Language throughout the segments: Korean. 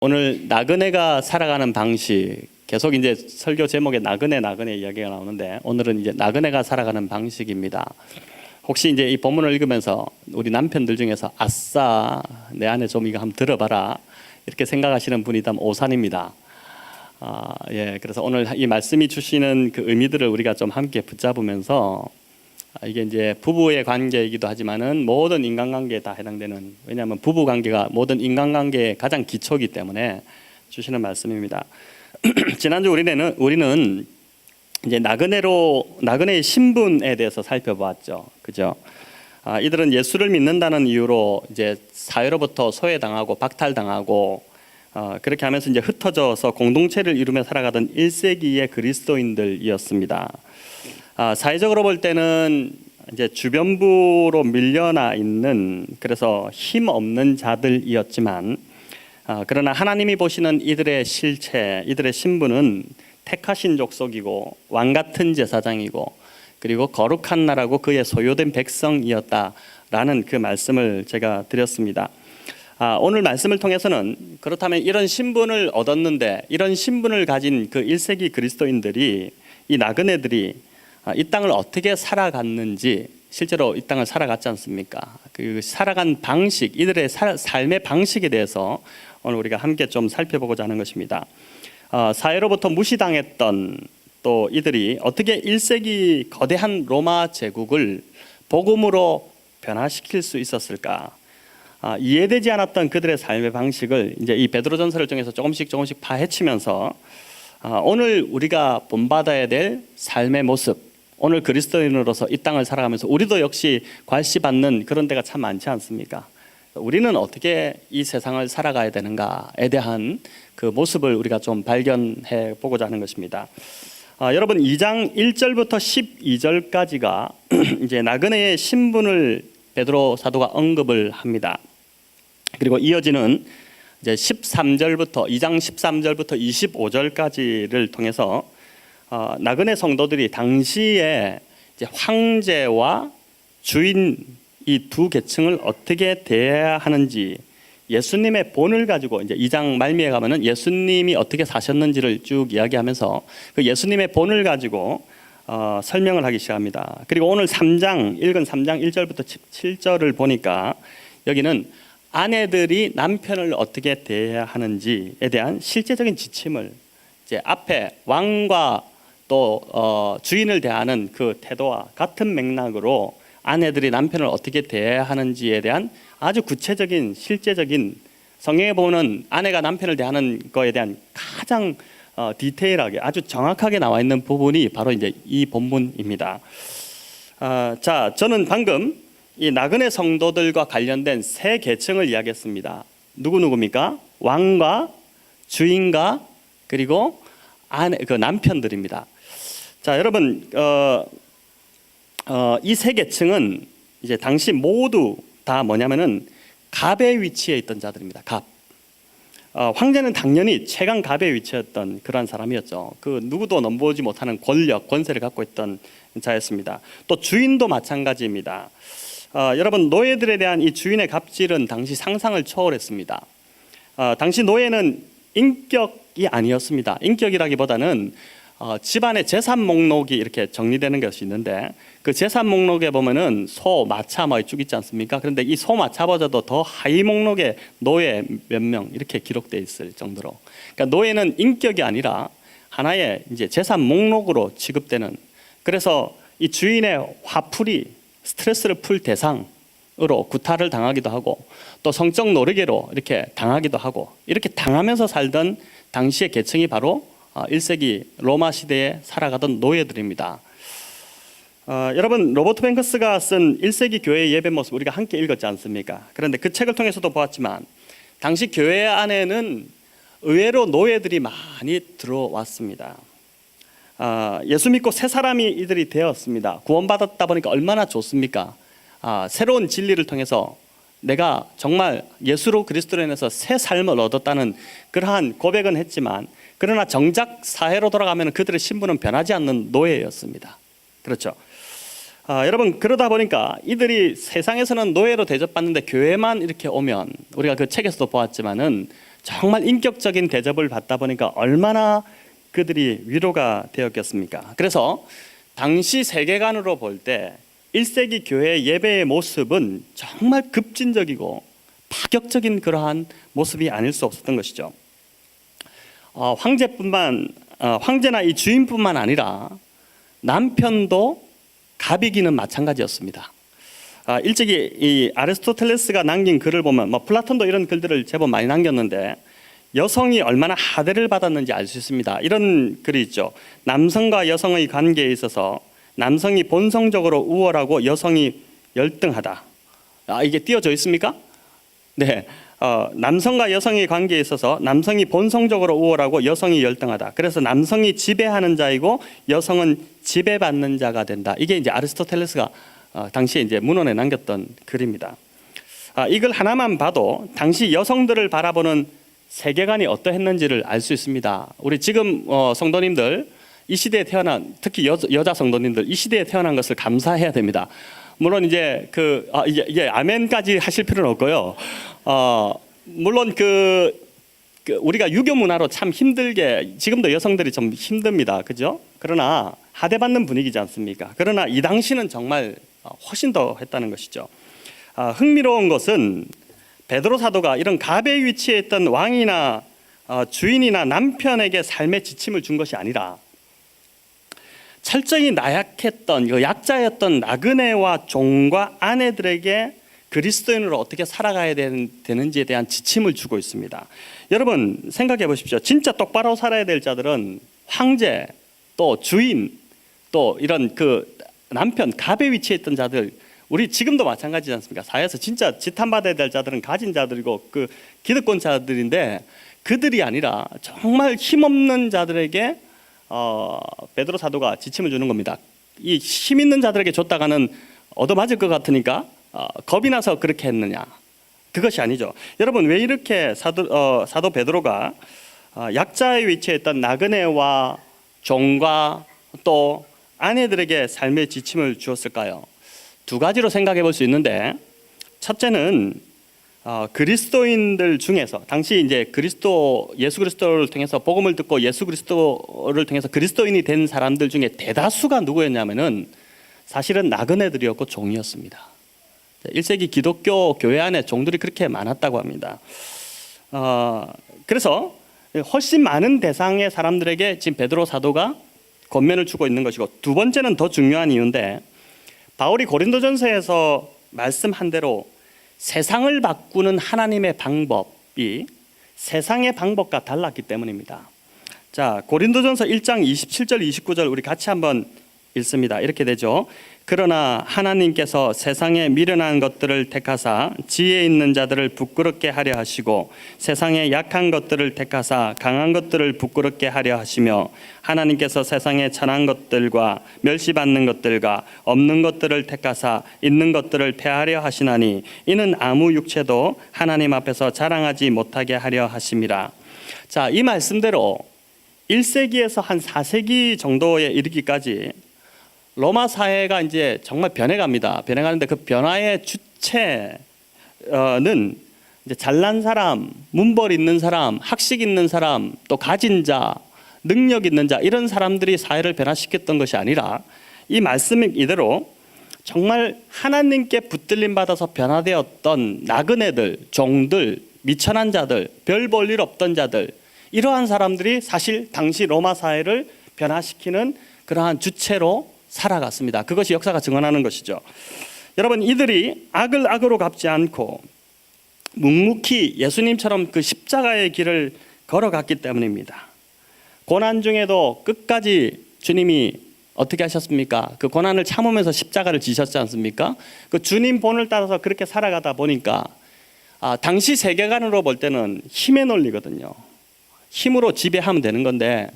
오늘 나그네가 살아가는 방식, 계속 이제 설교 제목에 나그네 이야기가 나오는데 오늘은 이제 나그네가 살아가는 방식입니다. 혹시 이제 이 본문을 읽으면서 우리 남편들 중에서 아싸 내 안에 좀 이거 한번 들어봐라 이렇게 생각하시는 분이 있다면 오산입니다. 그래서 오늘 이 말씀이 주시는 그 의미들을 우리가 좀 함께 붙잡으면서 이게 이제 부부의 관계이기도 하지만은 모든 인간관계에 다 해당되는, 왜냐하면 부부 관계가 모든 인간관계의 가장 기초이기 때문에 주시는 말씀입니다. 지난주 우리는 이제 나그네의 신분에 대해서 살펴보았죠, 그죠? 이들은 예수를 믿는다는 이유로 이제 사회로부터 소외당하고 박탈당하고 그렇게 하면서 이제 흩어져서 공동체를 이루며 살아가던 1세기의 그리스도인들이었습니다. 사회적으로 볼 때는 이제 주변부로 밀려나 있는, 그래서 힘 없는 자들이었지만 그러나 하나님이 보시는 이들의 실체, 이들의 신분은 택하신 족속이고 왕 같은 제사장이고 그리고 거룩한 나라고 그의 소유된 백성이었다라는 그 말씀을 제가 드렸습니다. 오늘 말씀을 통해서는 그렇다면 이런 신분을 얻었는데, 이런 신분을 가진 그 1세기 그리스도인들이, 이 나그네들이 이 땅을 어떻게 살아갔는지, 실제로 이 땅을 살아갔지 않습니까? 그 살아간 방식, 이들의 삶의 방식에 대해서 오늘 우리가 함께 좀 살펴보고자 하는 것입니다. 사회로부터 무시당했던 또 이들이 어떻게 1세기 거대한 로마 제국을 복음으로 변화시킬 수 있었을까? 이해되지 않았던 그들의 삶의 방식을 이제 이 베드로전서를 통해서 조금씩 파헤치면서 오늘 우리가 본받아야 될 삶의 모습, 오늘 그리스도인으로서 이 땅을 살아가면서 우리도 역시 괄시받는 그런 데가 참 많지 않습니까? 우리는 어떻게 이 세상을 살아가야 되는가에 대한 그 모습을 우리가 좀 발견해 보고자 하는 것입니다. 여러분, 2장 1절부터 12절까지가 이제 나그네의 신분을 베드로 사도가 언급을 합니다. 그리고 이어지는 이제 13절부터 2장 13절부터 25절까지를 통해서 나그네 성도들이 당시에 이제 황제와 주인 이 두 계층을 어떻게 대해야 하는지, 예수님의 본을 가지고 이제 2장 말미에 가면은 예수님이 어떻게 사셨는지를 쭉 이야기하면서 그 예수님의 본을 가지고 설명을 하기 시작합니다. 그리고 오늘 읽은 3장 1절부터 7절을 보니까 여기는 아내들이 남편을 어떻게 대해야 하는지에 대한 실제적인 지침을, 이제 앞에 왕과 또 주인을 대하는 그 태도와 같은 맥락으로 아내들이 남편을 어떻게 대해야 하는지에 대한 아주 구체적인 실제적인, 성경에 보면 아내가 남편을 대하는 거에 대한 가장 디테일하게 아주 정확하게 나와 있는 부분이 바로 이제 이 본문입니다. 자, 저는 방금 이 나그네 성도들과 관련된 세 계층을 이야기했습니다. 누구입니까? 왕과 주인과 그리고 그 남편들입니다. 자, 여러분, 이 세 계층은 이제 당시 모두 다 뭐냐면은 갑의 위치에 있던 자들입니다. 갑. 황제는 당연히 최강 갑의 위치였던 그러한 사람이었죠. 그 누구도 넘보지 못하는 권력, 권세를 갖고 있던 자였습니다. 또 주인도 마찬가지입니다. 여러분, 노예들에 대한 이 주인의 갑질은 당시 상상을 초월했습니다. 당시 노예는 인격이 아니었습니다. 인격이라기보다는 집안의 재산 목록이 이렇게 정리되는 것이 있는데, 그 재산 목록에 보면은 소, 마차 뭐 쭉 있지 않습니까? 그런데 이 소, 마차보다도 더 하위 목록에 노예 몇 명 이렇게 기록되어 있을 정도로, 그러니까 노예는 인격이 아니라 하나의 이제 재산 목록으로 취급되는, 그래서 이 주인의 화풀이, 스트레스를 풀 대상으로 구타를 당하기도 하고 또 성적 노르게로 이렇게 당하기도 하고, 이렇게 당하면서 살던 당시의 계층이 바로 1세기 로마 시대에 살아가던 노예들입니다. 여러분, 로버트 뱅크스가 쓴 1세기 교회의 예배 모습 우리가 함께 읽었지 않습니까? 그런데 그 책을 통해서도 보았지만 당시 교회 안에는 의외로 노예들이 많이 들어왔습니다. 예수 믿고 새 사람이 이들이 되었습니다. 구원받았다 보니까 얼마나 좋습니까? 새로운 진리를 통해서 내가 정말 예수로 그리스도로 인해서 새 삶을 얻었다는 그러한 고백은 했지만, 그러나 정작 사회로 돌아가면 그들의 신분은 변하지 않는 노예였습니다. 그렇죠? 여러분, 그러다 보니까 이들이 세상에서는 노예로 대접받는데 교회만 이렇게 오면, 우리가 그 책에서도 보았지만은 정말 인격적인 대접을 받다 보니까 얼마나 그들이 위로가 되었겠습니까? 그래서 당시 세계관으로 볼 때 1세기 교회 예배의 모습은 정말 급진적이고 파격적인 그러한 모습이 아닐 수 없었던 것이죠. 황제나 이 주인뿐만 아니라 남편도 갑이기는 마찬가지였습니다. 일찍이 이 아리스토텔레스가 남긴 글을 보면 플라톤도 이런 글들을 제법 많이 남겼는데 여성이 얼마나 하대를 받았는지 알 수 있습니다. 이런 글이 있죠. 남성과 여성의 관계에 있어서 남성이 본성적으로 우월하고 여성이 열등하다. 이게 띄어져 있습니까? 네. 남성과 여성의 관계에 있어서 남성이 본성적으로 우월하고 여성이 열등하다. 그래서 남성이 지배하는 자이고 여성은 지배받는 자가 된다. 이게 이제 아리스토텔레스가 당시에 이제 문헌에 남겼던 글입니다. 이걸 하나만 봐도 당시 여성들을 바라보는 세계관이 어떠했는지를 알 수 있습니다. 우리 지금 성도님들 이 시대에 태어난, 특히 여자 성도님들 이 시대에 태어난 것을 감사해야 됩니다. 물론 이제 이게 아멘까지 하실 필요는 없고요. 물론 우리가 유교 문화로 참 힘들게 지금도 여성들이 좀 힘듭니다. 그죠? 그러나 하대받는 분위기지 않습니까? 그러나 이 당시는 정말 훨씬 더 했다는 것이죠. 흥미로운 것은 베드로 사도가 이런 갑의 위치에 있던 왕이나 주인이나 남편에게 삶의 지침을 준 것이 아니라 철저히 나약했던 약자였던 나그네와 종과 아내들에게 그리스도인으로 어떻게 살아가야 되는지에 대한 지침을 주고 있습니다. 여러분 생각해 보십시오. 진짜 똑바로 살아야 될 자들은 황제, 또 주인, 또 이런 남편, 갑의 위치에 있던 자들, 우리 지금도 마찬가지지 않습니까? 사회에서 진짜 지탄받아야 될 자들은 가진 자들이고 기득권자들인데 그들이 아니라 정말 힘없는 자들에게 베드로 사도가 지침을 주는 겁니다. 이 힘 있는 자들에게 줬다가는 얻어맞을 것 같으니까 겁이 나서 그렇게 했느냐? 그것이 아니죠. 여러분 왜 이렇게 사도 베드로가 약자의 위치에 있던 나그네와 종과 또 아내들에게 삶의 지침을 주었을까요? 두 가지로 생각해 볼 수 있는데, 첫째는 그리스도인들 중에서 당시 이제 예수 그리스도를 통해서 복음을 듣고 예수 그리스도를 통해서 그리스도인이 된 사람들 중에 대다수가 누구였냐면은 사실은 나그네들이었고 종이었습니다. 1세기 기독교 교회 안에 종들이 그렇게 많았다고 합니다. 그래서 훨씬 많은 대상의 사람들에게 지금 베드로 사도가 권면을 주고 있는 것이고, 두 번째는 더 중요한 이유인데, 바울이 고린도전서에서 말씀한 대로 세상을 바꾸는 하나님의 방법이 세상의 방법과 달랐기 때문입니다. 자, 고린도전서 1장 27절 29절 우리 같이 한번 읽습니다. 이렇게 되죠. 그러나 하나님께서 세상에 미련한 것들을 택하사 지혜 있는 자들을 부끄럽게 하려 하시고 세상에 약한 것들을 택하사 강한 것들을 부끄럽게 하려 하시며 하나님께서 세상에 천한 것들과 멸시받는 것들과 없는 것들을 택하사 있는 것들을 폐하려 하시나니 이는 아무 육체도 하나님 앞에서 자랑하지 못하게 하려 하심이라. 자, 이 말씀대로 1세기에서 한 4세기 정도에 이르기까지 로마 사회가 이제 정말 변해갑니다. 변해가는데 그 변화의 주체는 이제 잘난 사람, 문벌 있는 사람, 학식 있는 사람, 또 가진 자, 능력 있는 자, 이런 사람들이 사회를 변화시켰던 것이 아니라 이 말씀 이대로 정말 하나님께 붙들림 받아서 변화되었던 나그네들, 종들, 미천한 자들, 별 볼 일 없던 자들, 이러한 사람들이 사실 당시 로마 사회를 변화시키는 그러한 주체로 살아갔습니다. 그것이 역사가 증언하는 것이죠. 여러분, 이들이 악을 악으로 갚지 않고 묵묵히 예수님처럼 그 십자가의 길을 걸어갔기 때문입니다. 고난 중에도 끝까지 주님이 어떻게 하셨습니까? 그 고난을 참으면서 십자가를 지셨지 않습니까? 그 주님 본을 따라서 그렇게 살아가다 보니까 당시 세계관으로 볼 때는 힘의 논리거든요. 힘으로 지배하면 되는 건데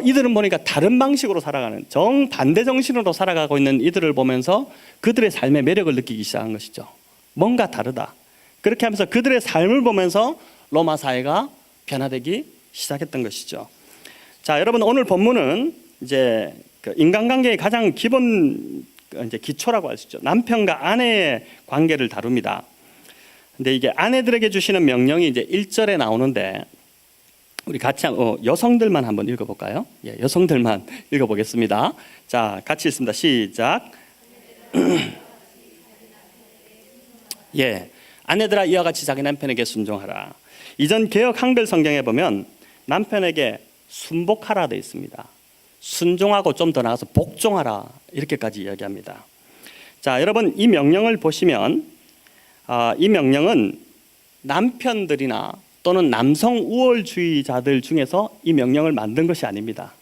이들은 보니까 다른 방식으로 살아가는 정반대 정신으로 살아가고 있는 이들을 보면서 그들의 삶의 매력을 느끼기 시작한 것이죠. 뭔가 다르다. 그렇게 하면서 그들의 삶을 보면서 로마 사회가 변화되기 시작했던 것이죠. 자, 여러분 오늘 본문은 이제 그 인간관계의 가장 기본 이제 기초라고 할 수 있죠. 남편과 아내의 관계를 다룹니다. 근데 이게 아내들에게 주시는 명령이 이제 1절에 나오는데 우리 같이 여성들만 한번 읽어볼까요? 예, 여성들만 읽어보겠습니다. 자, 같이 읽습니다. 시작. 예, 아내들아 이와 같이 자기 남편에게 순종하라. 이전 개역 한글 성경에 보면 남편에게 순복하라 되어 있습니다. 순종하고 좀 더 나아가서 복종하라 이렇게까지 이야기합니다. 자, 여러분 이 명령을 보시면 이 명령은 남편들이나 또는 남성 우월주의자들 중에서 이 명령을 만든 것이 아닙니다.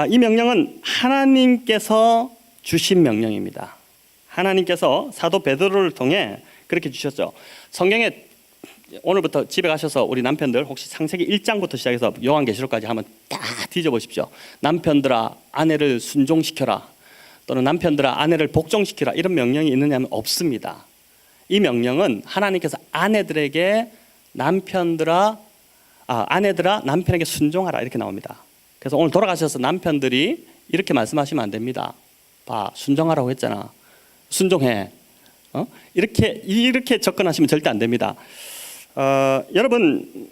이 명령은 하나님께서 주신 명령입니다. 하나님께서 사도 베드로를 통해 그렇게 주셨죠. 성경에 오늘부터 집에 가셔서 우리 남편들 혹시 창세기 1장부터 시작해서 요한계시록까지 한번 다 뒤져보십시오. 남편들아 아내를 순종시켜라, 또는 남편들아 아내를 복종시키라, 이런 명령이 있느냐면 없습니다. 이 명령은 하나님께서 아내들아 남편에게 순종하라 이렇게 나옵니다. 그래서 오늘 돌아가셔서 남편들이 이렇게 말씀하시면 안 됩니다. 봐, 순종하라고 했잖아, 순종해, 이렇게 접근하시면 절대 안 됩니다. 여러분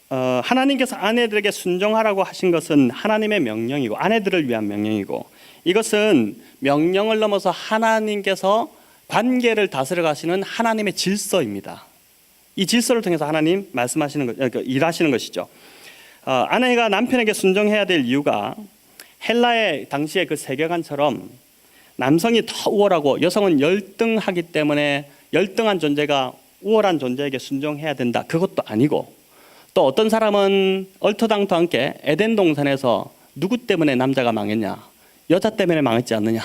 하나님께서 아내들에게 순종하라고 하신 것은 하나님의 명령이고 아내들을 위한 명령이고, 이것은 명령을 넘어서 하나님께서 관계를 다스려 가시는 하나님의 질서입니다. 이 질서를 통해서 하나님 말씀하시는 것, 일하시는 것이죠. 아내가 남편에게 순종해야 될 이유가 헬라의 당시의 그 세계관처럼 남성이 더 우월하고 여성은 열등하기 때문에 열등한 존재가 우월한 존재에게 순종해야 된다, 그것도 아니고, 또 어떤 사람은 얼토당토않게 에덴 동산에서 누구 때문에 남자가 망했냐, 여자 때문에 망했지 않느냐,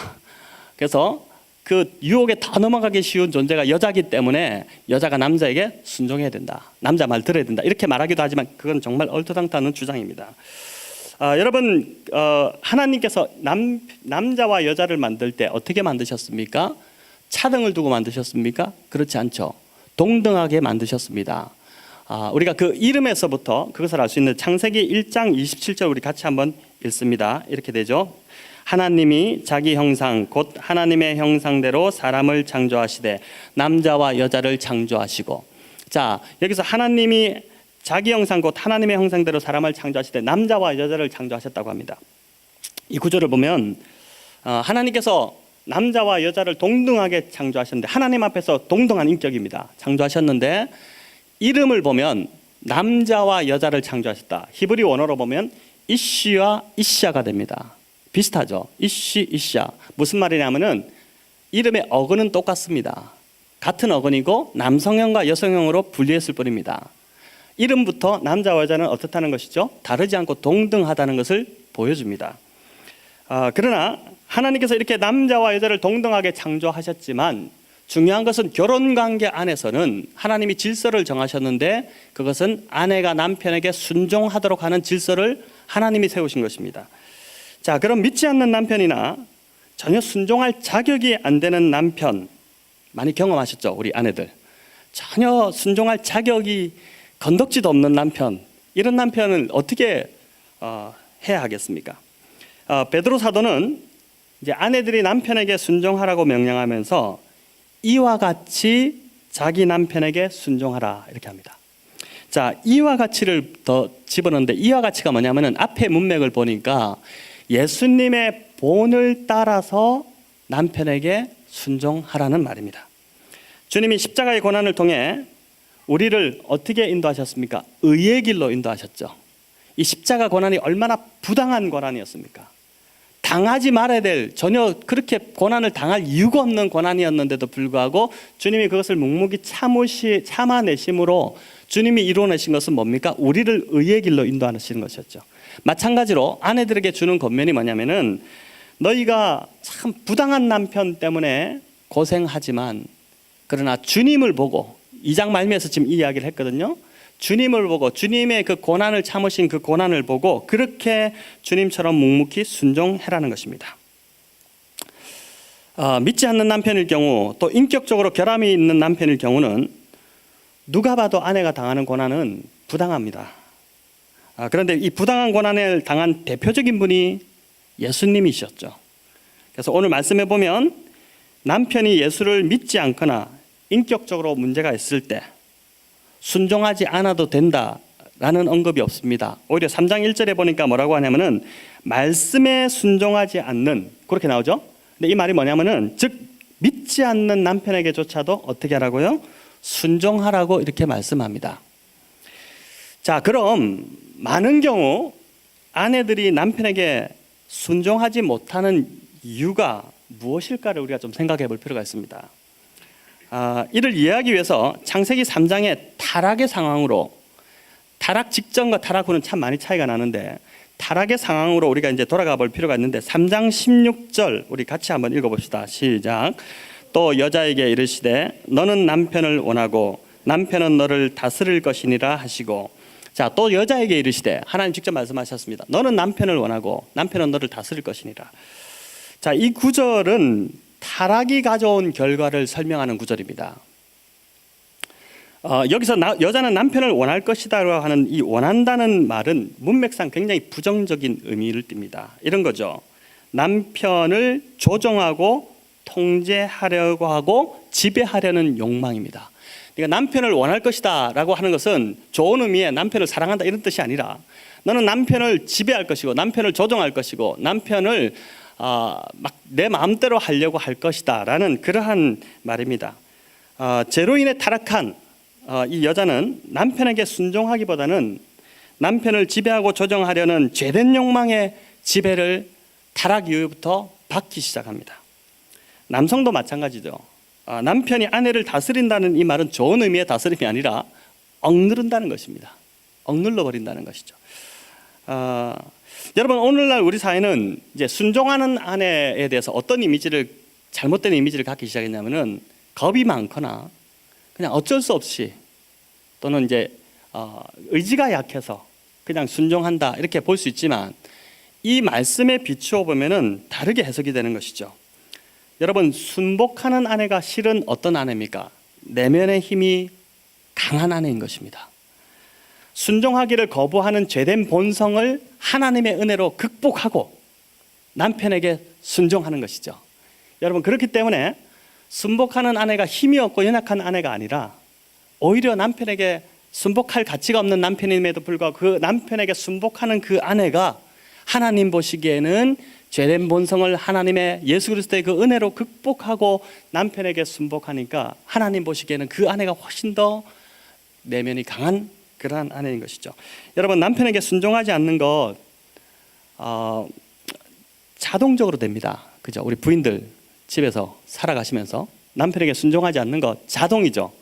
그래서 그 유혹에 더 넘어가기 쉬운 존재가 여자기 때문에 여자가 남자에게 순종해야 된다, 남자 말 들어야 된다, 이렇게 말하기도 하지만 그건 정말 얼토당토않은 주장입니다. 여러분 하나님께서 남자와 여자를 만들 때 어떻게 만드셨습니까? 차등을 두고 만드셨습니까? 그렇지 않죠. 동등하게 만드셨습니다. 우리가 그 이름에서부터 그것을 알 수 있는 창세기 1장 27절 우리 같이 한번 읽습니다. 이렇게 되죠. 하나님이 자기 형상 곧 하나님의 형상대로 사람을 창조하시되 남자와 여자를 창조하시고. 자, 여기서 하나님이 자기 형상 곧 하나님의 형상대로 사람을 창조하시되 남자와 여자를 창조하셨다고 합니다. 이 구절을 보면 하나님께서 남자와 여자를 동등하게 창조하셨는데, 하나님 앞에서 동등한 인격입니다. 창조하셨는데 이름을 보면 남자와 여자를 창조하셨다. 히브리 원어로 보면 이쉬와 이샤가 됩니다. 비슷하죠. 이쉬, 이샤. 무슨 말이냐면은 이름의 어근은 똑같습니다. 같은 어근이고 남성형과 여성형으로 분리했을 뿐입니다. 이름부터 남자와 여자는 어떻다는 것이죠? 다르지 않고 동등하다는 것을 보여줍니다. 그러나 하나님께서 이렇게 남자와 여자를 동등하게 창조하셨지만 중요한 것은 결혼관계 안에서는 하나님이 질서를 정하셨는데 그것은 아내가 남편에게 순종하도록 하는 질서를 하나님이 세우신 것입니다. 자, 그럼 믿지 않는 남편이나 전혀 순종할 자격이 안 되는 남편 많이 경험하셨죠? 우리 아내들. 전혀 순종할 자격이 건덕지도 없는 남편, 이런 남편을 어떻게 해야 하겠습니까? 베드로 사도는 이제 아내들이 남편에게 순종하라고 명령하면서 이와 같이 자기 남편에게 순종하라 이렇게 합니다. 자, 이와 같이를 더 집어넣는데 이와 같이가 뭐냐면은 앞에 문맥을 보니까 예수님의 본을 따라서 남편에게 순종하라는 말입니다. 주님이 십자가의 고난을 통해 우리를 어떻게 인도하셨습니까? 의의 길로 인도하셨죠. 이 십자가 고난이 얼마나 부당한 고난이었습니까? 당하지 말아야 될, 전혀 그렇게 고난을 당할 이유가 없는 고난이었는데도 불구하고 주님이 그것을 묵묵히 참아내심으로 주님이 이루어내신 것은 뭡니까? 우리를 의의 길로 인도하시는 것이었죠. 마찬가지로 아내들에게 주는 권면이 뭐냐면은 너희가 참 부당한 남편 때문에 고생하지만 그러나 주님을 보고, 2장 말미에서 지금 이 이야기를 했거든요. 주님을 보고, 주님의 그 고난을 참으신 그 고난을 보고 그렇게 주님처럼 묵묵히 순종해라는 것입니다. 믿지 않는 남편일 경우, 또 인격적으로 결함이 있는 남편일 경우는 누가 봐도 아내가 당하는 고난은 부당합니다. 그런데 이 부당한 고난을 당한 대표적인 분이 예수님이셨죠. 그래서 오늘 말씀해 보면 남편이 예수를 믿지 않거나 인격적으로 문제가 있을 때 순종하지 않아도 된다라는 언급이 없습니다. 오히려 3장 1절에 보니까 뭐라고 하냐면은 말씀에 순종하지 않는, 그렇게 나오죠. 근데 이 말이 뭐냐면은 즉 믿지 않는 남편에게조차도 어떻게 하라고요? 순종하라고 이렇게 말씀합니다. 자, 그럼 많은 경우 아내들이 남편에게 순종하지 못하는 이유가 무엇일까를 우리가 좀 생각해 볼 필요가 있습니다. 이를 이해하기 위해서 창세기 3장의 타락의 상황으로, 타락 직전과 타락 후는 참 많이 차이가 나는데 타락의 상황으로 우리가 이제 돌아가 볼 필요가 있는데 3장 16절 우리 같이 한번 읽어봅시다. 시작. 또 여자에게 이르시되 너는 남편을 원하고 남편은 너를 다스릴 것이니라 하시고, 자, 또 여자에게 이르시되, 하나님 직접 말씀하셨습니다. 너는 남편을 원하고 남편은 너를 다스릴 것이니라. 자, 이 구절은 타락이 가져온 결과를 설명하는 구절입니다. 여기서 여자는 남편을 원할 것이다라고 하는 이 원한다는 말은 문맥상 굉장히 부정적인 의미를 띱니다. 이런 거죠. 남편을 조정하고 통제하려고 하고 지배하려는 욕망입니다. 그러니까 남편을 원할 것이다라고 하는 것은 좋은 의미의 남편을 사랑한다 이런 뜻이 아니라 너는 남편을 지배할 것이고 남편을 조정할 것이고 남편을 막 내 마음대로 하려고 할 것이다라는 그러한 말입니다. 죄로 인해 타락한 이 여자는 남편에게 순종하기보다는 남편을 지배하고 조정하려는 죄된 욕망의 지배를 타락 이후부터 받기 시작합니다. 남성도 마찬가지죠. 남편이 아내를 다스린다는 이 말은 좋은 의미의 다스림이 아니라 억누른다는 것입니다. 억눌러 버린다는 것이죠. 여러분, 오늘날 우리 사회는 이제 순종하는 아내에 대해서 어떤 이미지를, 잘못된 이미지를 갖기 시작했냐면은 겁이 많거나 그냥 어쩔 수 없이, 또는 이제 의지가 약해서 그냥 순종한다 이렇게 볼 수 있지만 이 말씀에 비추어 보면은 다르게 해석이 되는 것이죠. 여러분, 순복하는 아내가 실은 어떤 아내입니까? 내면의 힘이 강한 아내인 것입니다. 순종하기를 거부하는 죄된 본성을 하나님의 은혜로 극복하고 남편에게 순종하는 것이죠. 여러분, 그렇기 때문에 순복하는 아내가 힘이 없고 연약한 아내가 아니라 오히려 남편에게 순복할 가치가 없는 남편임에도 불구하고 그 남편에게 순복하는 그 아내가 하나님 보시기에는 죄된 본성을 하나님의 예수 그리스도의 그 은혜로 극복하고 남편에게 순복하니까 하나님 보시기에는 그 아내가 훨씬 더 내면이 강한 그러한 아내인 것이죠. 여러분, 남편에게 순종하지 않는 것 자동적으로 됩니다. 그죠? 우리 부인들 집에서 살아가시면서 남편에게 순종하지 않는 것 자동이죠.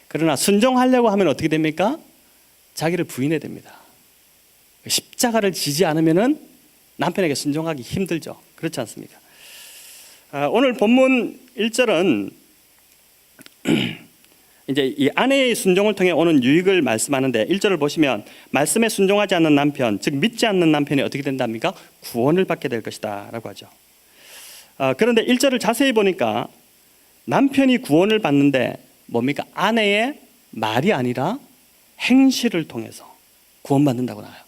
그러나 순종하려고 하면 어떻게 됩니까? 자기를 부인해야 됩니다. 십자가를 지지 않으면은 남편에게 순종하기 힘들죠. 그렇지 않습니까? 오늘 본문 1절은 이제 이 아내의 순종을 통해 오는 유익을 말씀하는데 1절을 보시면 말씀에 순종하지 않는 남편, 즉 믿지 않는 남편이 어떻게 된답니까? 구원을 받게 될 것이다 라고 하죠. 그런데 1절을 자세히 보니까 남편이 구원을 받는데 뭡니까? 아내의 말이 아니라 행실을 통해서 구원받는다고 나와요.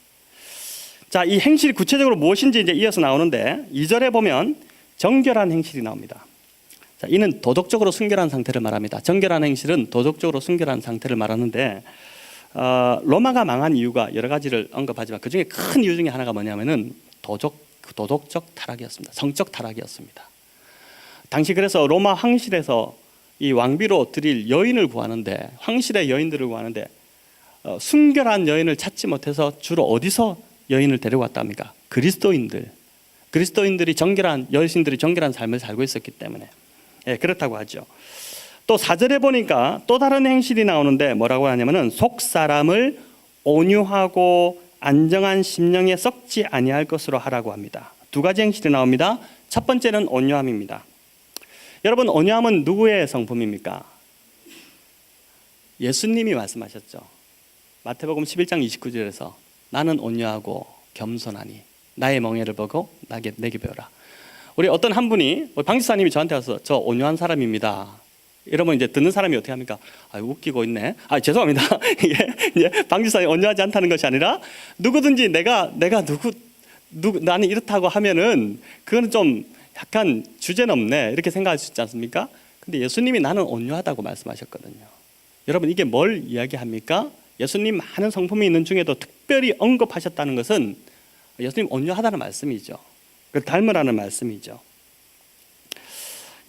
자, 이 행실이 구체적으로 무엇인지 이제 이어서 나오는데 2절에 보면 정결한 행실이 나옵니다. 자, 이는 도덕적으로 순결한 상태를 말합니다. 정결한 행실은 도덕적으로 순결한 상태를 말하는데 로마가 망한 이유가 여러 가지를 언급하지만 그 중에 큰 이유 중에 하나가 뭐냐면은 도덕적 타락이었습니다. 성적 타락이었습니다. 당시 그래서 로마 황실에서 이 왕비로 드릴 여인을 구하는데, 황실의 여인들을 구하는데 순결한 여인을 찾지 못해서 주로 어디서 여인을 데려왔답니까? 그리스도인들이 정결한, 여신들이 정결한 삶을 살고 있었기 때문에 그렇다고 하죠. 또 4절에 보니까 또 다른 행실이 나오는데 뭐라고 하냐면은 속 사람을 온유하고 안정한 심령에 썩지 아니할 것으로 하라고 합니다. 두 가지 행실이 나옵니다. 첫 번째는 온유함입니다. 여러분, 온유함은 누구의 성품입니까? 예수님이 말씀하셨죠. 마태복음 11장 29절에서 나는 온유하고 겸손하니 나의 멍에를 보고 내게 배우라. 우리 어떤 한 분이, 방지사님이 저한테 와서 저 온유한 사람입니다. 이러면 이제 듣는 사람이 어떻게 합니까? 웃기고 있네. 죄송합니다. 이게 방지사님이 온유하지 않다는 것이 아니라 누구든지 내가 나는 이렇다고 하면은 그거는 좀 약간 주제넘네 이렇게 생각할 수 있지 않습니까? 근데 예수님이 나는 온유하다고 말씀하셨거든요. 여러분 이게 뭘 이야기합니까? 예수님 많은 성품이 있는 중에도 특별히 언급하셨다는 것은 예수님 온유하다는 말씀이죠. 그 닮으라는 말씀이죠.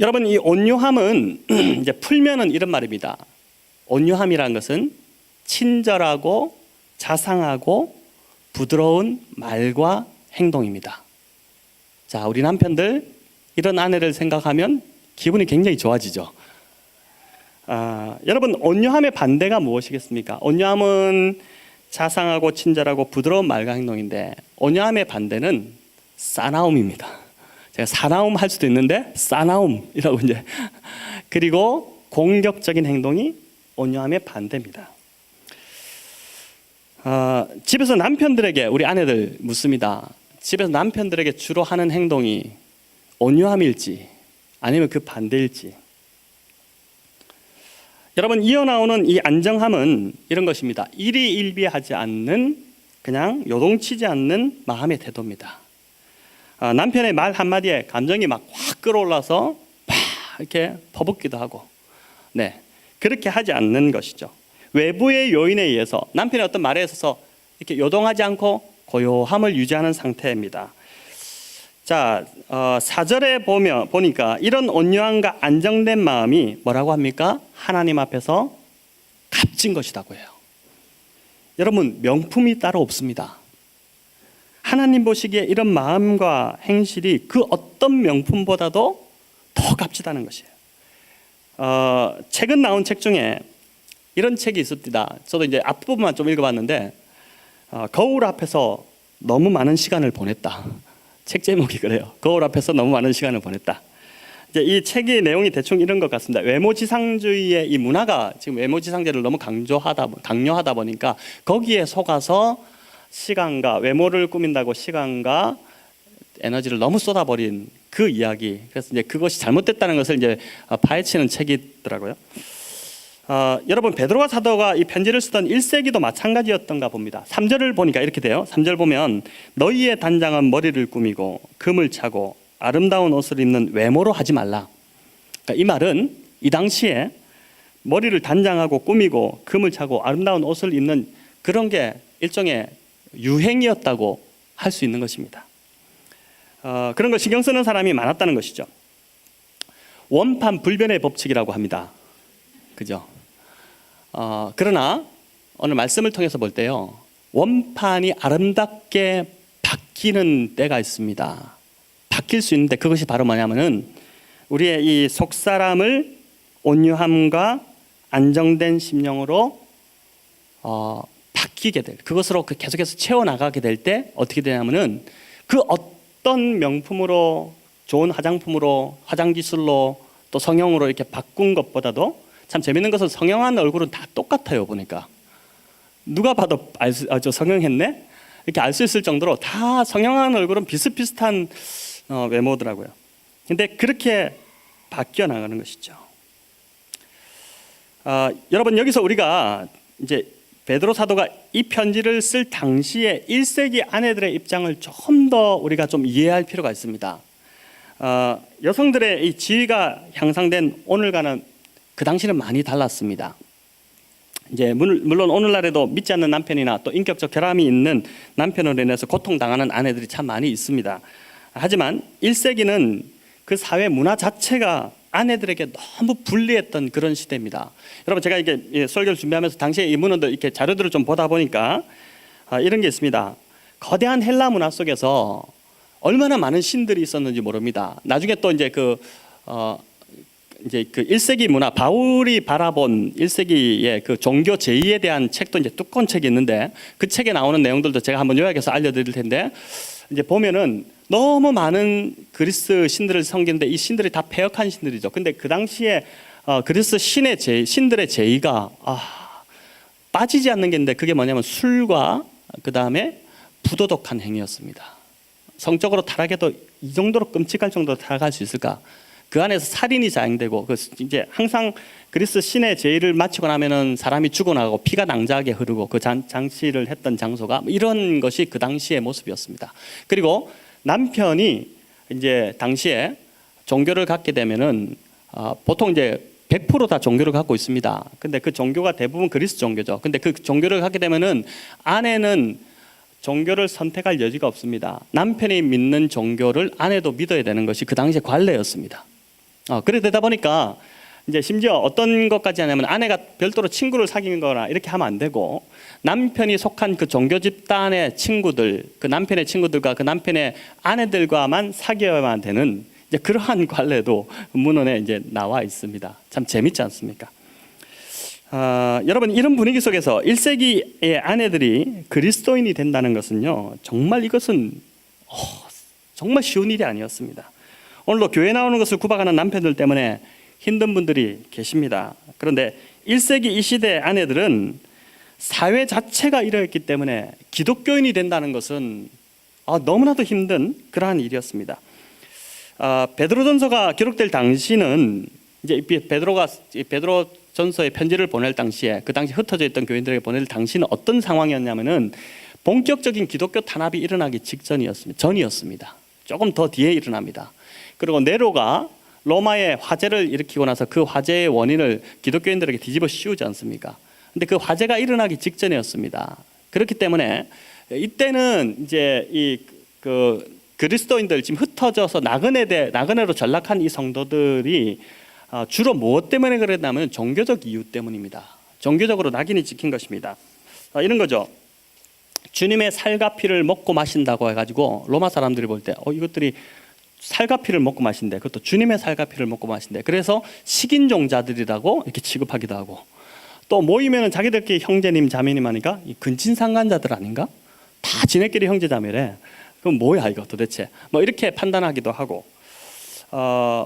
여러분 이 온유함은 이제 풀면은 이런 말입니다. 온유함이라는 것은 친절하고 자상하고 부드러운 말과 행동입니다. 자, 우리 남편들 이런 아내를 생각하면 기분이 굉장히 좋아지죠. 여러분 온유함의 반대가 무엇이겠습니까? 온유함은 자상하고 친절하고 부드러운 말과 행동인데 온유함의 반대는 싸나움입니다. 제가 사나움 할 수도 있는데 싸나움이라고 이제 그리고 공격적인 행동이 온유함의 반대입니다. 집에서 남편들에게 우리 아내들 묻습니다. 집에서 남편들에게 주로 하는 행동이 온유함일지 아니면 그 반대일지. 여러분 이어나오는 이 안정함은 이런 것입니다. 일희일비하지 않는 그냥 요동치지 않는 마음의 태도입니다. 남편의 말 한마디에 감정이 막 확 끌어올라서 막 이렇게 퍼붓기도 하고 네, 그렇게 하지 않는 것이죠. 외부의 요인에 의해서 남편의 어떤 말에 있어서 이렇게 요동하지 않고 고요함을 유지하는 상태입니다. 자, 4절에 보니까 이런 온유함과 안정된 마음이 뭐라고 합니까? 하나님 앞에서 값진 것이라고 해요. 여러분 명품이 따로 없습니다. 하나님 보시기에 이런 마음과 행실이 그 어떤 명품보다도 더 값지다는 것이에요. 최근 나온 책 중에 이런 책이 있습니다. 저도 이제 앞부분만 좀 읽어봤는데 거울 앞에서 너무 많은 시간을 보냈다. 책 제목이 그래요. 거울 앞에서 너무 많은 시간을 보냈다. 이제 이 책의 내용이 대충 이런 것 같습니다. 외모지상주의의 이 문화가 지금 외모지상제를 너무 강요하다 보니까 거기에 속아서 시간과 외모를 꾸민다고 시간과 에너지를 너무 쏟아버린 그 이야기. 그래서 이제 그것이 잘못됐다는 것을 이제 파헤치는 책이더라고요. 여러분 베드로가 사도가 이 편지를 쓰던 1세기도 마찬가지였던가 봅니다. 3절을 보니까 이렇게 돼요. 3절 보면 너희의 단장은 머리를 꾸미고 금을 차고 아름다운 옷을 입는 외모로 하지 말라. 그러니까 이 말은 이 당시에 머리를 단장하고 꾸미고 금을 차고 아름다운 옷을 입는 그런 게 일종의 유행이었다고 할 수 있는 것입니다. 그런 거 신경 쓰는 사람이 많았다는 것이죠. 원판 불변의 법칙이라고 합니다. 그죠? 그러나 오늘 말씀을 통해서 볼 때요, 원판이 아름답게 바뀌는 때가 있습니다. 바뀔 수 있는데 그것이 바로 뭐냐면은 우리의 이 속사람을 온유함과 안정된 심령으로 바뀌게 될, 그것으로 계속해서 채워나가게 될 때 어떻게 되냐면은 그 어떤 명품으로 좋은 화장품으로 화장기술로 또 성형으로 이렇게 바꾼 것보다도 참 재밌는 것은 성형한 얼굴은 다 똑같아요. 보니까 누가 봐도 저 성형했네? 이렇게 알 수 있을 정도로 다 성형한 얼굴은 비슷비슷한 외모더라고요. 근데 그렇게 바뀌어 나가는 것이죠. 여러분 여기서 우리가 이제 베드로 사도가 이 편지를 쓸 당시에 1세기 아내들의 입장을 조금 더 우리가 좀 이해할 필요가 있습니다. 여성들의 이 지위가 향상된 오늘과는 그 당시는 많이 달랐습니다. 이제 물론 오늘날에도 믿지 않는 남편이나 또 인격적 결함이 있는 남편으로 인해서 고통당하는 아내들이 참 많이 있습니다. 하지만 1세기는 그 사회 문화 자체가 아내들에게 너무 불리했던 그런 시대입니다. 여러분 제가 이게 설교를 준비하면서 당시에 이 문헌들 이렇게 자료들을 좀 보다 보니까 이런 게 있습니다. 거대한 헬라 문화 속에서 얼마나 많은 신들이 있었는지 모릅니다. 나중에 또 이제 그 1세기 문화, 바울이 바라본 1세기의 그 종교 제의에 대한 책도 이제 두꺼운 책이 있는데 그 책에 나오는 내용들도 제가 한번 요약해서 알려드릴 텐데 이제 보면은 너무 많은 그리스 신들을 섬기는데 이 신들이 다 패역한 신들이죠. 근데 그 당시에 그리스 신들의 제의가 빠지지 않는 게 있는데 그게 뭐냐면 술과 그 다음에 부도덕한 행위였습니다. 성적으로 타락해도 이 정도로 끔찍할 정도로 타락할 수 있을까? 그 안에서 살인이 자행되고 이제 항상 그리스 신의 제의를 마치고 나면은 사람이 죽어나가고 피가 낭자하게 흐르고 그 장치를 했던 장소가 이런 것이 그 당시의 모습이었습니다. 그리고 남편이 이제 당시에 종교를 갖게 되면은 보통 이제 100% 다 종교를 갖고 있습니다. 근데 그 종교가 대부분 그리스도 종교죠. 근데 그 종교를 갖게 되면은 아내는 종교를 선택할 여지가 없습니다. 남편이 믿는 종교를 아내도 믿어야 되는 것이 그 당시의 관례였습니다. 그래 되다 보니까 이제 심지어 어떤 것까지 하냐면 아내가 별도로 친구를 사귀는 거나 이렇게 하면 안 되고 남편이 속한 그 종교 집단의 친구들, 그 남편의 친구들과 그 남편의 아내들과만 사귀어야만 되는 이제 그러한 관례도 문헌에 이제 나와 있습니다. 참 재밌지 않습니까? 여러분 이런 분위기 속에서 1세기의 아내들이 그리스도인이 된다는 것은요 정말 이것은 정말 쉬운 일이 아니었습니다. 오늘도 교회 나오는 것을 구박하는 남편들 때문에 힘든 분들이 계십니다. 그런데 1세기 이 시대의 아내들은 사회 자체가 이러했기 때문에 기독교인이 된다는 것은 너무나도 힘든 그러한 일이었습니다. 베드로전서가 기록될 당시는 이제 베드로전서의 편지를 보낼 당시에 그 당시 흩어져 있던 교인들에게 보낼 당시는 어떤 상황이었냐면은 본격적인 기독교 탄압이 일어나기 전이었습니다. 조금 더 뒤에 일어납니다. 그리고 네로가 로마의 화재를 일으키고 나서 그 화재의 원인을 기독교인들에게 뒤집어 씌우지 않습니까? 근데 그 화재가 일어나기 직전이었습니다. 그렇기 때문에 이때는 이제 그리스도인들 지금 흩어져서 나그네로 전락한 이 성도들이 주로 무엇 때문에 그랬냐면 종교적 이유 때문입니다. 종교적으로 낙인이 찍힌 것입니다. 이런 거죠. 주님의 살과 피를 먹고 마신다고 해가지고 로마 사람들이 볼 때 이것들이 살과 피를 먹고 마신대. 그것도 주님의 살과 피를 먹고 마신대. 그래서 식인종자들이라고 이렇게 취급하기도 하고 또 모이면은 자기들끼리 형제님 자매님 하니까 이 근친상간자들 아닌가? 다 지네끼리 형제자매래. 그럼 뭐야 이거 도대체? 뭐 이렇게 판단하기도 하고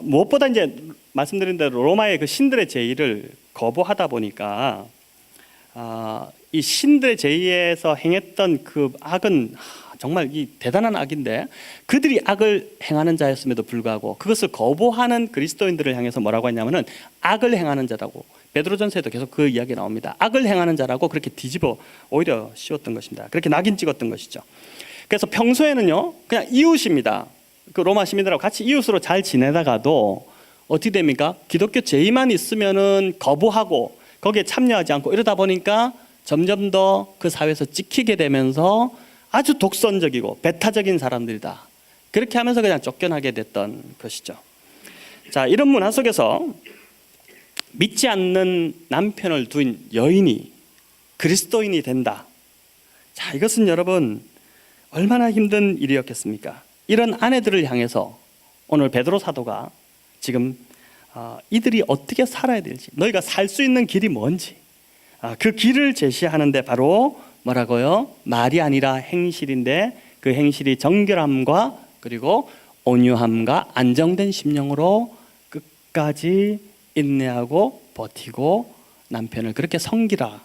무엇보다 이제 말씀드린 대로 로마의 그 신들의 제의를 거부하다 보니까 이 신들의 제의에서 행했던 그 악은 정말 이 대단한 악인데 그들이 악을 행하는 자였음에도 불구하고 그것을 거부하는 그리스도인들을 향해서 뭐라고 했냐면은 악을 행하는 자라고 베드로전서에도 계속 그 이야기 나옵니다. 악을 행하는 자라고 그렇게 뒤집어 오히려 씌웠던 것입니다. 그렇게 낙인 찍었던 것이죠. 그래서 평소에는요 그냥 이웃입니다. 그 로마 시민들하고 같이 이웃으로 잘 지내다가도 어떻게 됩니까? 기독교 제의만 있으면은 거부하고 거기에 참여하지 않고 이러다 보니까 점점 더 그 사회에서 찍히게 되면서 아주 독선적이고 배타적인 사람들이다. 그렇게 하면서 그냥 쫓겨나게 됐던 것이죠. 자, 이런 문화 속에서 믿지 않는 남편을 둔 여인이 그리스도인이 된다. 자, 이것은 여러분 얼마나 힘든 일이었겠습니까? 이런 아내들을 향해서 오늘 베드로 사도가 지금 이들이 어떻게 살아야 될지, 너희가 살 수 있는 길이 뭔지 그 길을 제시하는데 바로 뭐라고요? 말이 아니라 행실인데 그 행실이 정결함과 그리고 온유함과 안정된 심령으로 끝까지 인내하고 버티고 남편을 그렇게 섬기라,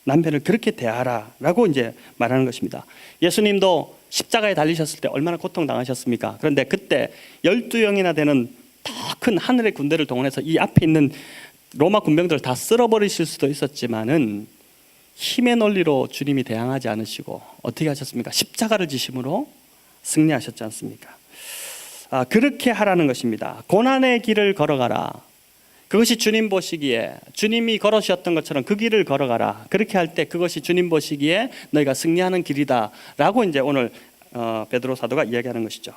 남편을 그렇게 대하라 라고 이제 말하는 것입니다. 예수님도 십자가에 달리셨을 때 얼마나 고통당하셨습니까? 그런데 그때 12영이나 되는 더 큰 하늘의 군대를 동원해서 이 앞에 있는 로마 군병들을 다 쓸어버리실 수도 있었지만은 힘의 논리로 주님이 대항하지 않으시고 어떻게 하셨습니까? 십자가를 지심으로 승리하셨지 않습니까? 그렇게 하라는 것입니다. 고난의 길을 걸어가라. 그것이 주님 보시기에 주님이 걸으셨던 것처럼 그 길을 걸어가라. 그렇게 할 때 그것이 주님 보시기에 너희가 승리하는 길이다 라고 이제 오늘 베드로 사도가 이야기하는 것이죠.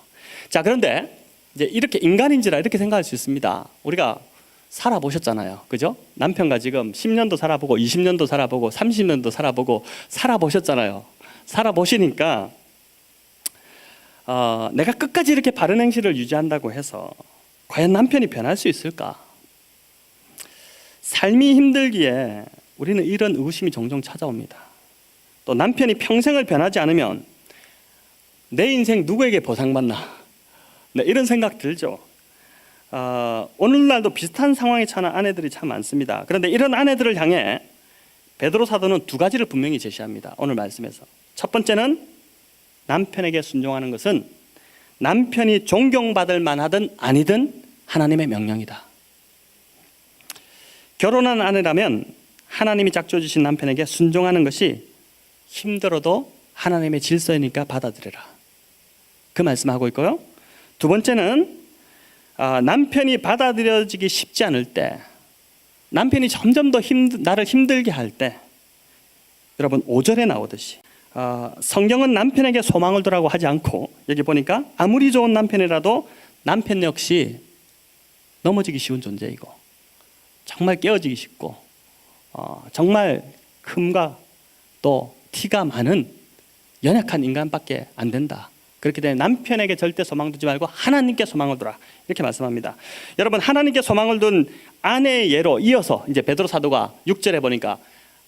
자, 그런데 이제 이렇게 인간인지라 이렇게 생각할 수 있습니다. 우리가 살아보셨잖아요. 그죠? 남편과 지금 10년도 살아보고 20년도 살아보고 30년도 살아보셨잖아요. 살아보시니까 내가 끝까지 이렇게 바른 행실을 유지한다고 해서 과연 남편이 변할 수 있을까? 삶이 힘들기에 우리는 이런 의구심이 종종 찾아옵니다. 또 남편이 평생을 변하지 않으면 내 인생 누구에게 보상받나? 네, 이런 생각 들죠. 오늘날도 비슷한 상황에 처한 아내들이 참 많습니다. 그런데 이런 아내들을 향해 베드로 사도는 두 가지를 분명히 제시합니다. 오늘 말씀에서 첫 번째는 남편에게 순종하는 것은 남편이 존경받을 만하든 아니든 하나님의 명령이다. 결혼한 아내라면 하나님이 작조 주신 남편에게 순종하는 것이 힘들어도 하나님의 질서이니까 받아들여라. 그 말씀하고 있고요. 두 번째는 남편이 받아들여지기 쉽지 않을 때, 남편이 점점 더 나를 힘들게 할 때, 여러분 5절에 나오듯이 성경은 남편에게 소망을 두라고 하지 않고, 여기 보니까 아무리 좋은 남편이라도 남편 역시 넘어지기 쉬운 존재이고, 정말 깨어지기 쉽고, 정말 흠과 또 티가 많은 연약한 인간밖에 안 된다. 그렇기 때문에 남편에게 절대 소망 두지 말고 하나님께 소망을 두라, 이렇게 말씀합니다. 여러분, 하나님께 소망을 둔 아내의 예로 이어서 이제 베드로 사도가 6절에 보니까,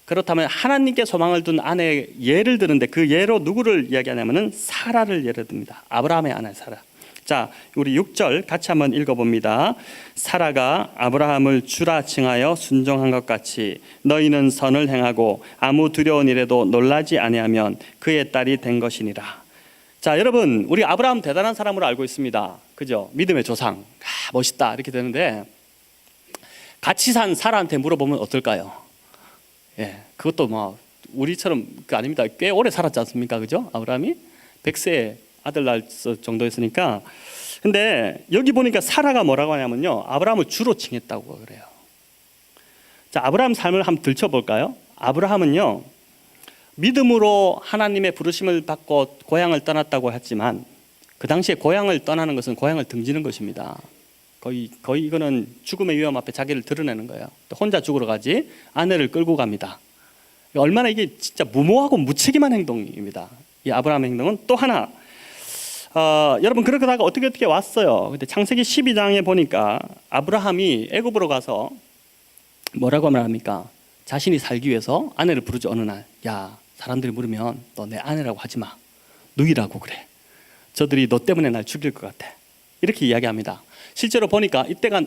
그렇다면 하나님께 소망을 둔 아내의 예를 드는데, 그 예로 누구를 이야기하냐면은 사라를 예를 듭니다. 아브라함의 아내 사라. 자, 우리 6절 같이 한번 읽어봅니다. 사라가 아브라함을 주라 칭하여 순종한 것 같이 너희는 선을 행하고 아무 두려운 일에도 놀라지 아니하면 그의 딸이 된 것이니라. 자, 여러분, 우리 아브라함 대단한 사람으로 알고 있습니다. 그죠? 믿음의 조상. 멋있다 이렇게 되는데, 같이 산 사라한테 물어보면 어떨까요? 예, 그것도 뭐 우리처럼 아닙니다. 꽤 오래 살았지 않습니까? 그죠? 아브라함이 100세 아들 낳을 정도였으니까. 근데 여기 보니까 사라가 뭐라고 하냐면요, 아브라함을 주로 칭했다고 그래요. 자, 아브라함 삶을 한번 들춰볼까요? 아브라함은요, 믿음으로 하나님의 부르심을 받고 고향을 떠났다고 했지만, 그 당시에 고향을 떠나는 것은 고향을 등지는 것입니다. 거의 이거는 죽음의 위험 앞에 자기를 드러내는 거예요. 혼자 죽으러 가지 아내를 끌고 갑니다. 얼마나 이게 진짜 무모하고 무책임한 행동입니다. 이 아브라함의 행동은. 또 하나, 여러분, 그렇게 하다가 어떻게 왔어요. 근데 창세기 12장에 보니까 아브라함이 애굽으로 가서 뭐라고 말합니까? 자신이 살기 위해서 아내를 부르죠. 어느 날, 야, 사람들이 물으면 너 내 아내라고 하지 마, 누이라고 그래. 저들이 너 때문에 날 죽일 것 같아, 이렇게 이야기합니다. 실제로 보니까 이때가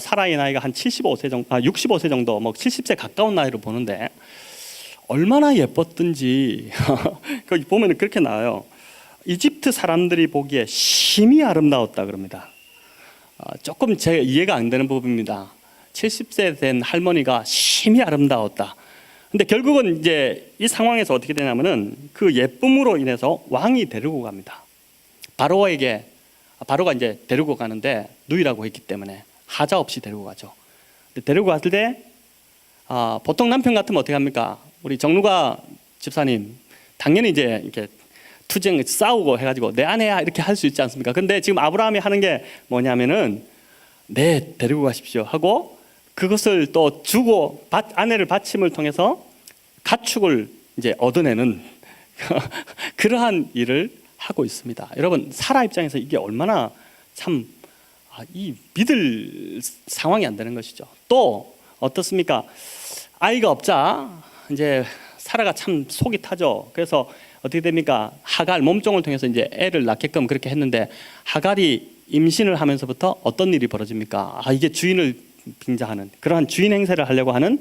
사라의 나이가 한 75세 정도, 65세 정도, 뭐 70세 가까운 나이로 보는데, 얼마나 예뻤든지 거기 보면 그렇게 나와요. 이집트 사람들이 보기에 심히 아름다웠다 그럽니다. 조금 제 이해가 안 되는 부분입니다. 70세 된 할머니가 심히 아름다웠다. 근데 결국은 이제 이 상황에서 어떻게 되냐면은, 그 예쁨으로 인해서 왕이 데리고 갑니다. 바로가 이제 데리고 가는데, 누이라고 했기 때문에 하자 없이 데리고 가죠. 근데 데리고 갔을 때 보통 남편 같으면 어떻게 합니까? 우리 정루가 집사님, 당연히 이제 이렇게 투쟁 싸우고 해가지고 내 아내야 이렇게 할 수 있지 않습니까? 근데 지금 아브라함이 하는 게 뭐냐면은, 네, 데리고 가십시오 하고, 그것을 또 주고 아내를 바침을 통해서 가축을 이제 얻어내는 그러한 일을 하고 있습니다. 여러분, 사라 입장에서 이게 얼마나 참 믿을 상황이 안 되는 것이죠. 또 어떻습니까? 아이가 없자 이제 사라가 참 속이 타죠. 그래서 어떻게 됩니까? 하갈 몸종을 통해서 이제 애를 낳게끔 그렇게 했는데, 하갈이 임신을 하면서부터 어떤 일이 벌어집니까? 이게 주인을 빙자하는 그러한 주인 행세를 하려고 하는,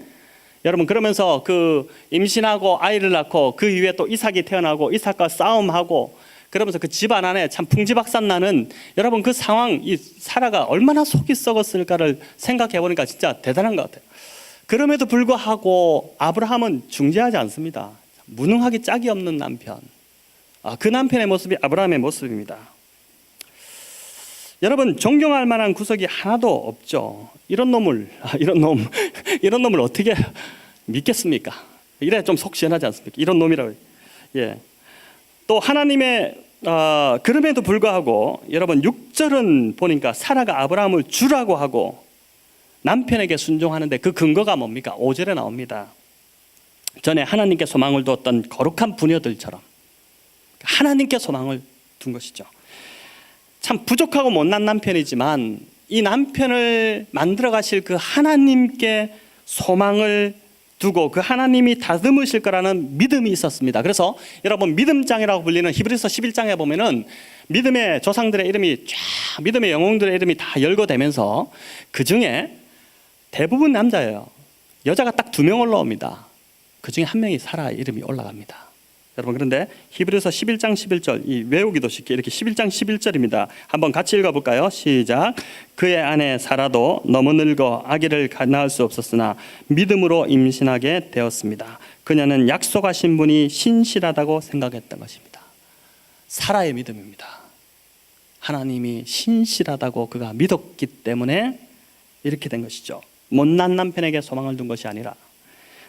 여러분, 그러면서 그 임신하고 아이를 낳고 그 이후에 또 이삭이 태어나고 이삭과 싸움하고, 그러면서 그 집안 안에 참 풍지박산 나는, 여러분, 그 상황, 이 사라가 얼마나 속이 썩었을까를 생각해 보니까 진짜 대단한 것 같아요. 그럼에도 불구하고 아브라함은 중재하지 않습니다. 무능하기 짝이 없는 남편. 그 남편의 모습이 아브라함의 모습입니다. 여러분, 존경할 만한 구석이 하나도 없죠. 이런 놈을 어떻게 믿겠습니까? 이래 좀 속 시원하지 않습니까? 이런 놈이라고. 예. 또 하나님의 그럼에도 불구하고, 여러분 6절은 보니까 사라가 아브라함을 주라고 하고 남편에게 순종하는데, 그 근거가 뭡니까? 5절에 나옵니다. 전에 하나님께 소망을 두었던 거룩한 부녀들처럼 하나님께 소망을 둔 것이죠. 참 부족하고 못난 남편이지만 이 남편을 만들어 가실 그 하나님께 소망을 두고 그 하나님이 다듬으실 거라는 믿음이 있었습니다. 그래서 여러분, 믿음장이라고 불리는 히브리서 11장에 보면은 믿음의 조상들의 이름이 쫙, 믿음의 영웅들의 이름이 다 열거되면서 그 중에 대부분 남자예요. 여자가 딱 2명 올라옵니다. 그 중에 1명이 사라의 이름이 올라갑니다. 여러분, 그런데 히브리서 11장 11절, 이 외우기도 쉽게 이렇게 11장 11절입니다. 한번 같이 읽어볼까요? 시작. 그의 아내 사라도 너무 늙어 아기를 낳을 수 없었으나 믿음으로 임신하게 되었습니다. 그녀는 약속하신 분이 신실하다고 생각했던 것입니다. 사라의 믿음입니다. 하나님이 신실하다고 그가 믿었기 때문에 이렇게 된 것이죠. 못난 남편에게 소망을 둔 것이 아니라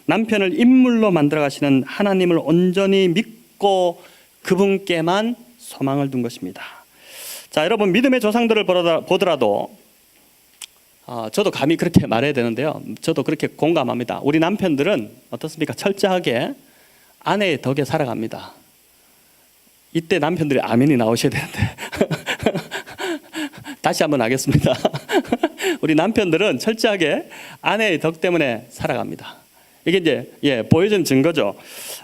남편을 인물로 만들어 가시는 하나님을 온전히 믿고 그분께만 소망을 둔 것입니다. 자, 여러분, 믿음의 조상들을 보더라도 저도 감히 그렇게 말해야 되는데요, 저도 그렇게 공감합니다. 우리 남편들은 어떻습니까? 철저하게 아내의 덕에 살아갑니다. 이때 남편들이 아멘이 나오셔야 되는데 다시 한번 하겠습니다. 우리 남편들은 철저하게 아내의 덕 때문에 살아갑니다. 이게 이제 보여준 증거죠.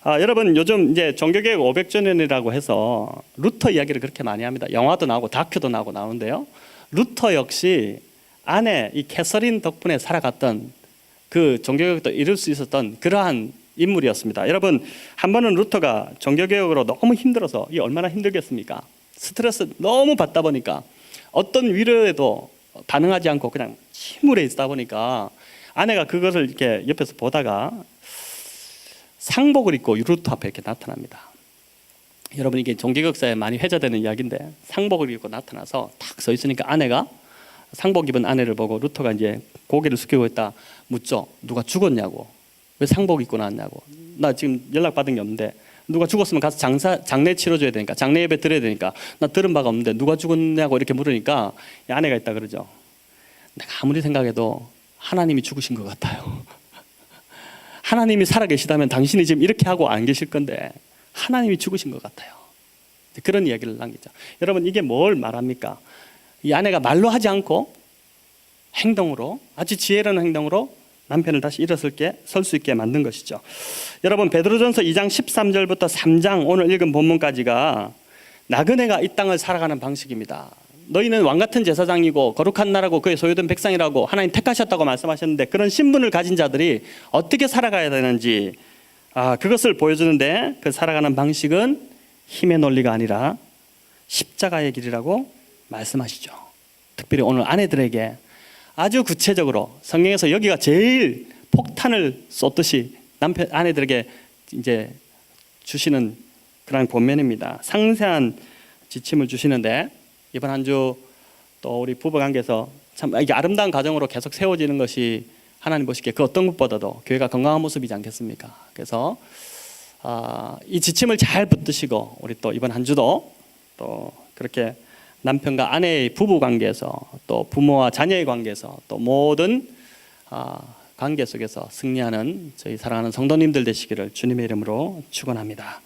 여러분, 요즘 이제 종교개혁 500주년이라고 해서 루터 이야기를 그렇게 많이 합니다. 영화도 나오고 다큐도 나오는데요. 루터 역시 아내 이 캐서린 덕분에 살아갔던, 그 종교개혁도 이룰 수 있었던 그러한 인물이었습니다. 여러분, 한 번은 루터가 종교개혁으로 너무 힘들어서, 이게 얼마나 힘들겠습니까? 스트레스 너무 받다 보니까 어떤 위로에도 반응하지 않고 그냥 침울해 있다 보니까 아내가 그것을 이렇게 옆에서 보다가 상복을 입고 루터 앞에 이렇게 나타납니다. 여러분, 이게 종교개혁사에 많이 회자되는 이야기인데, 상복을 입고 나타나서 탁 서 있으니까 아내가, 상복 입은 아내를 보고 루터가 이제 고개를 숙이고 있다 묻죠. 누가 죽었냐고. 왜 상복 입고 나왔냐고. 나 지금 연락 받은 게 없는데, 누가 죽었으면 가서 장례 치러줘야 되니까, 장례 예배 드려야 되니까, 나 들은 바가 없는데 누가 죽었냐고 이렇게 물으니까 아내가 있다 그러죠. 내가 아무리 생각해도 하나님이 죽으신 것 같아요. 하나님이 살아계시다면 당신이 지금 이렇게 하고 안 계실 건데 하나님이 죽으신 것 같아요. 그런 이야기를 남기죠. 여러분, 이게 뭘 말합니까? 이 아내가 말로 하지 않고 행동으로, 아주 지혜로운 행동으로 남편을 다시 일어설 수 있게 만든 것이죠. 여러분, 베드로전서 2장 13절부터 3장 오늘 읽은 본문까지가 나그네가 이 땅을 살아가는 방식입니다. 너희는 왕같은 제사장이고 거룩한 나라고 그의 소유된 백성이라고 하나님 택하셨다고 말씀하셨는데, 그런 신분을 가진 자들이 어떻게 살아가야 되는지 그것을 보여주는데, 그 살아가는 방식은 힘의 논리가 아니라 십자가의 길이라고 말씀하시죠. 특별히 오늘 아내들에게 아주 구체적으로 성경에서 여기가 제일 폭탄을 쏟듯이 아내들에게 이제 주시는 그런 본면입니다. 상세한 지침을 주시는데, 이번 한 주 또 우리 부부 관계에서 참 이게 아름다운 가정으로 계속 세워지는 것이 하나님 보시기에 그 어떤 것보다도 교회가 건강한 모습이지 않겠습니까? 그래서 이 지침을 잘 붙드시고, 우리 또 이번 한 주도 또 그렇게 남편과 아내의 부부 관계에서, 또 부모와 자녀의 관계에서, 또 모든 관계 속에서 승리하는 저희 사랑하는 성도님들 되시기를 주님의 이름으로 축원합니다.